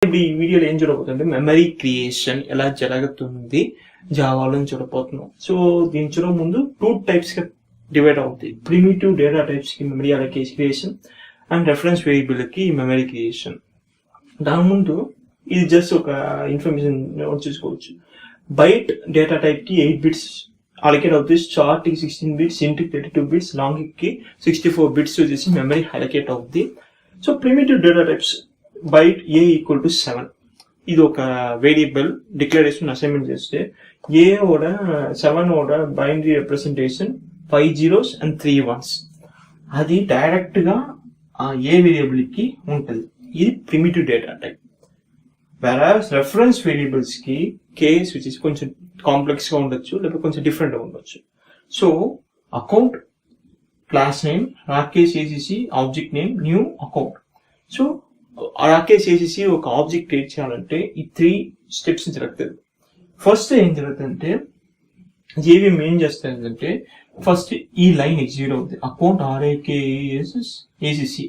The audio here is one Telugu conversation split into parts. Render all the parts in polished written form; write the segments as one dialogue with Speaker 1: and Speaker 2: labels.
Speaker 1: ఇప్పుడు ఈ వీడియోలో ఏం చూడబోతుంటే మెమరీ క్రియేషన్ ఎలా జరుగుతుంది జావాలో చూడబోతున్నాం. సో దీని చూడ ముందు 2 types గా డివైడ్ అవుతాయి. ప్రిమిటివ్ డేటా టైప్స్ కి memory allocation creation and reference variable కి మెమరీ క్రియేషన్. దాని ముందు ఇది జస్ట్ ఒక ఇన్ఫర్మేషన్ నోట్ చేసుకోవచ్చు. బైట్ డేటా టైప్ కి 8 bits అలొకేట్ అవుతుంది, చార్ట్ కి 16 bits, ఇంట్ కి 32 bits, లాంగ్ కి 64 bits వచ్చేసి మెమరీ అలొకేట్ అవుతుంది. So primitive data types byte a equal to 7 ఇది ఒక వేరియబుల్ డిక్లరేషన్ అసైన్మెంట్ చేస్తే a ఓడ 7 ఓడ binary representation 5 zeros and 3 ones అది డైరెక్ట్ గా ఆ ఏ వేరియబుల్ కి ఉంటుంది. ఇది primitive data type. Versus reference variables కి కేస్ విచ్ ఇస్ కొంచెం కాంప్లెక్స్ గా ఉండొచ్చు, లేకపోతే కొంచెం డిఫరెంట్ గా ఉండొచ్చు. So account class name, Rakesh ACC object name, new account. So Rakesh ACC ఒక ఆబ్జెక్ట్ క్రియేట్ చేయాలంటే ఈ 3 steps జరుగుతుంది. ఫస్ట్ ఏం జరుగుతుందంటే జేవిఎం ఏం చేస్తుందంటే ఫస్ట్ ఈ లైన్ ఎగ్జిక్యూట్ అవుతుంది. Account ACC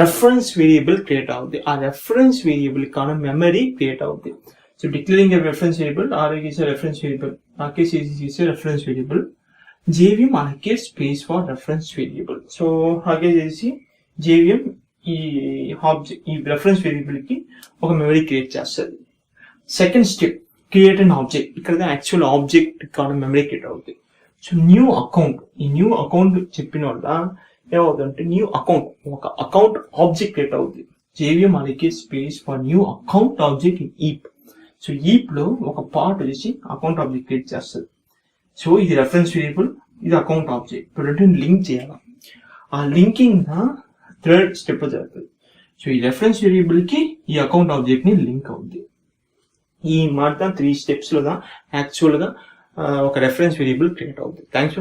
Speaker 1: reference variable create అవుతుంది. ఆ రెఫరెన్స్ వేరియబుల్ కాన మెమరీ క్రియేట్ అవుతుంది. So declaring a reference variable, ఆర్ఏకి reference variable, Rakesh ACC reference variable, JVM allocate space for reference variable. So Rakesh ACC JVM ఈ ఆబ్జెక్ట్ ఈ రెఫరెన్స్ వేరియబుల్ కి ఒక మెమరీ క్రియేట్ చేస్తుంది. Second step create an object. ఇక్కడ యాక్చువల్ ఆబ్జెక్ట్ కాన మెమరీ క్రియేట్ అవుతుంది. సో న్యూ అకౌంట్, ఈ న్యూ అకౌంట్ చెప్పిన వల్ల ఏమవుతుందంటే న్యూ అకౌంట్ ఒక అకౌంట్ ఆబ్జెక్ట్ క్రియేట్ అవుతుంది. JVM allocate space for new account object in heap. So heap లో ఒక పార్ట్ వచ్చేసి అకౌంట్ ఆబ్జెక్ట్ క్రియేట్ చేస్తుంది. సో ఇది రెఫరెన్స్ వేరియబుల్, ఇది అకౌంట్ ఆబ్జెక్ట్, రెండింటిని లింక్ చేయాలి. ఆ లింకింగ్ థర్డ్ స్టెప్ జరుగుతుంది. సో ఈ రెఫరెన్స్ వేరియబుల్ కి ఈ అకౌంట్ ఆబ్జెక్ట్ ని లింక్ అవుతుంది. ఈ మాట 3 steps లో యాక్చువల్ గా ఒక రెఫరెన్స్ వేరియబుల్ క్రియేట్ అవుతుంది. థ్యాంక్స్.